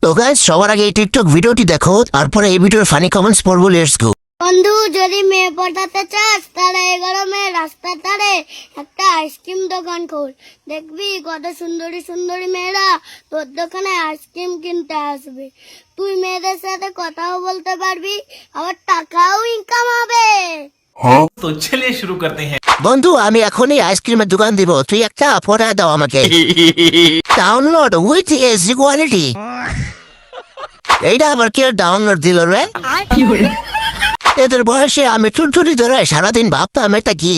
তো গাইস সবার আগে এই টিকটক ভিডিওটি দেখো, তারপরে এই ভিডিওর ফানি কমেন্টস পড়বো। Let's go. বন্ধু, যদি মেয়ে পটাতে চাস তাহলে এই গরমে রাস্তার ধারে একটা আইসক্রিম দোকান খোল। দেখবি কত সুন্দরী সুন্দরী মেয়েরা তোর দোকানে আইসক্রিম কিনতে আসবে। তুই মেয়েদের সাথে কথাও বলতে পারবি, আবার টাকাও ইনকাম হবে। तो चलिए शुरू करते हैं। বন্ধু, আমি এখনই আইসক্রিমের দোকান দিব, তুই একটা পড়ায় দাও আমাকে। Download with SD quality. এইটা আবার কে ডাউনলোড দিল রে? এদের বয়সে আমি টুনটুনি ধরে সারাদিন ভাবতাম এটা কি।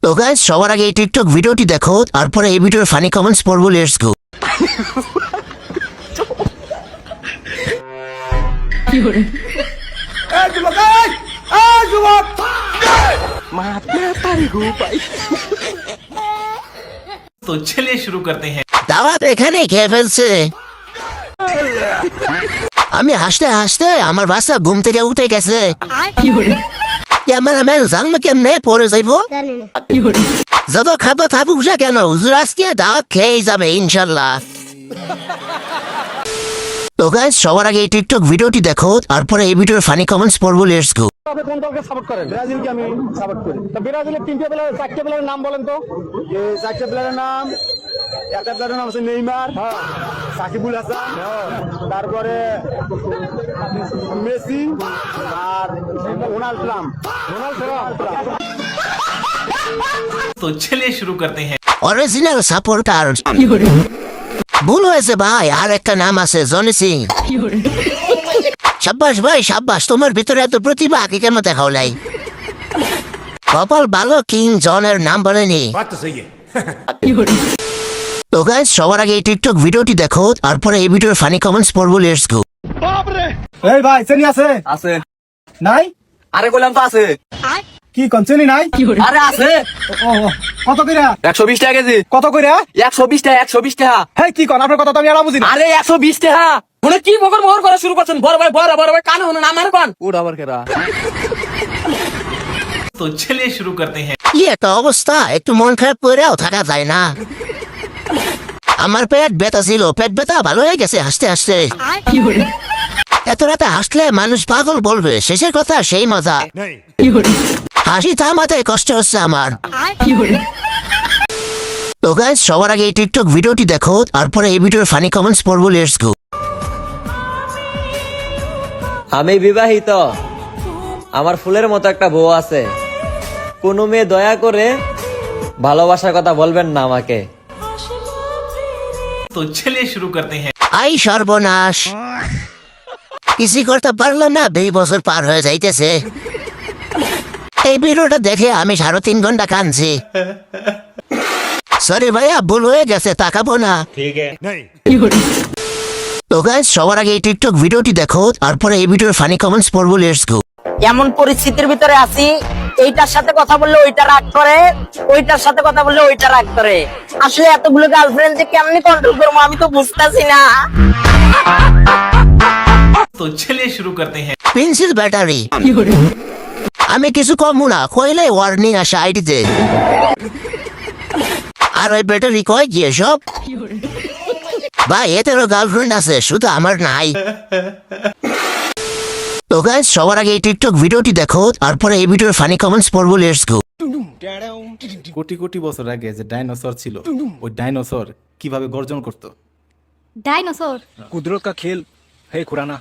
তো গাইস সবার আগে এই টিকটক ভিডিওটি দেখো, তারপরে এই ভিডিওর ফানি কমেন্টস পড়বো। Let's go. तो चलिए शुरू करते हैं। দাওয়াত এখানে খেয়ে ফেলছে। আমি হাসতে হাসতে আমার বাসা ঘুম থেকে উঠে গেছে। ক্যামেরাম্যান জানবে কেমনে পরে যাইব? যত খাবো থাকুক যা কেন, হুজুর আজকে দাওয়াত খেয়েই যাবে ইনশাল্লাহ। তো গাইস সবার আগে এই টিকটক ভিডিওটি দেখো, তারপরে এই ভিডিওর ফানি কমেন্টস পড়বো। Let's go. আপনি কোন দলকে সাপোর্ট করেন? ব্রাজিলকে আমি সাপোর্ট করি। তো ব্রাজিলের চারটে প্লেয়ারের নাম বলেন তো। এই চারটে প্লেয়ারের নাম, একটা প্লেয়ারের নাম হচ্ছে নেইমার, সাকিবুল হাসান, তারপরে মেসি আর ডোনাল্ড ট্রাম্প। तो चलिए शुरू करते हैं। Original supporter. ভুল হয়েছে ভাই, আর একটা নাম আছে জনি সিং। সাব্বাস ভাই সাব্বাস, তোমার ভিতরে এত প্রতিভা আগে কেন দেখাও নাই? কপাল ভালো কিং জনের নাম বলেনি। তো গাইস সবার আগে এই টিকটক ভিডিওটি দেখো, তারপরে এই ভিডিওর ফানি কমেন্টস পড়বো। Let's go. এই ভাই চেনি আছে? আছে। নাই? আরে কইলাম তো আছে। কি কোন চেনি নাই? আরে আছে। ও, কত কইরা? 120 টাকা কেজি। কত কইরা? 120 টাকা, 120 টাকা। হেই কি কোন, আপনার কথা তো আমি আর বুঝি না। আরে 120 টাকা। মনে কি বকর বকর করা শুরু করছেন? বড় ভাই কানে শুনুন আমার কোন। ওটা আবার কেরা? तो चलिए शुरू करते हैं। কি একটা অবস্থা, একটু মন খারাপ করেও থাকা যায় না। আমার পেট ব্যথা ছিল, পেট ব্যথা ভালো হয়ে গেছে হাসতে হাসতে। এত রাতে হাসলে মানুষ পাগল বলবে, শেষের কথা সেই মজা। হাসি থামাতে কষ্ট হচ্ছে আমার। তো গাইস সবার আগে এই টিকটক ভিডিওটি দেখো, তারপরে এই ভিডিওর ফানি কমেন্টস পড়বো। Let's go. আমি বিবাহিত, আমার ফুলের মতো একটা বউ আছে। কোনো মেয়ে দয়া করে ভালোবাসার কথা বলবেন না আমাকে। तो चलिए शुरू करते हैं। আই সর্বনাশ, কিছু করতে পারলাম না, 2 বছর পার হয়ে যাইতেছে। এই ভিডিওটা দেখে আমি 3.5 ঘন্টা কাঁদছি। সরি ভাইয়া, ভুল হয়ে গেছে, তাকাবো না। তো গাইস সবার আগে এই টিকটক ভিডিওটি দেখো, তারপরে এই ভিডিওর ফানি কমেন্টস পড়বো। Let's go. এমন পরিস্থিতির ভিতরে আছি, এইটার সাথে কথা বললে ওইটা রাগ করে, ওইটার সাথে কথা বললে ওইটা রাগ করে। আসলে এতগুলো গার্লফ্রেন্ড যে কেমনি কন্ট্রোল করবো আমি তো বুঝতেছি না। तो चलिए शुरू करते हैं। Pencil battery. আমি কিছু কমু না, কইলে ওয়ার্নিং আসে আইডিতে। আর ওই ব্যাটারি কয় কি এসব? ভাই এতেরও গার্লফ্রেন্ড আছে, শুধু আমার নাই। তো গাইস সবার আগে এই টিকটক ভিডিওটি দেখো, তারপরে এই ভিডিওর ফানি কমেন্টস পড়বো। Let's go. কোটি কোটি বছর আগে যে ডাইনোসর ছিল, ওই ডাইনোসর কিভাবে গর্জন করত? डायनासोर কুদরত কা খেল হে খুরানা।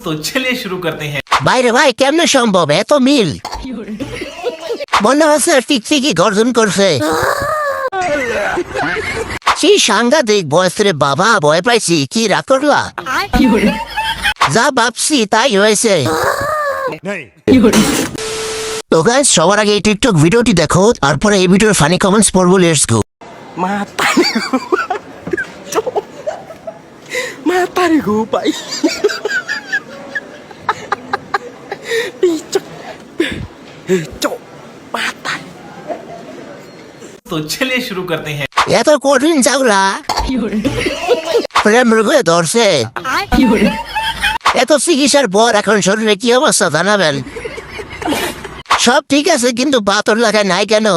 तो चलिए शुरू करते हैं। বাইরে ভাই কেমনে সম্ভব এত মিল? মনে হচ্ছে টিকটিকি গর্জন করছে। সেই সাংঘাতিক বয়স রে বাবা, ভয় পাইছি। কি রাগ করলা? যা ভাবছি তাই হয়েছে। তো গাইস সবার আগে এই টিকটক ভিডিওটি দেখো, তারপরে এই ভিডিওর ফানি কমেন্টস পড়বো। Let's go. तो चलिए शुरू करते हैं। এত কঠিন চাউলা প্রেম রূপে ধরছে। এত এত চিকিৎসার পর এখন শরীরে কি অবস্থা জানাবেন? সব ঠিক আছে কিন্তু পাথর লাগায় নাই কেন?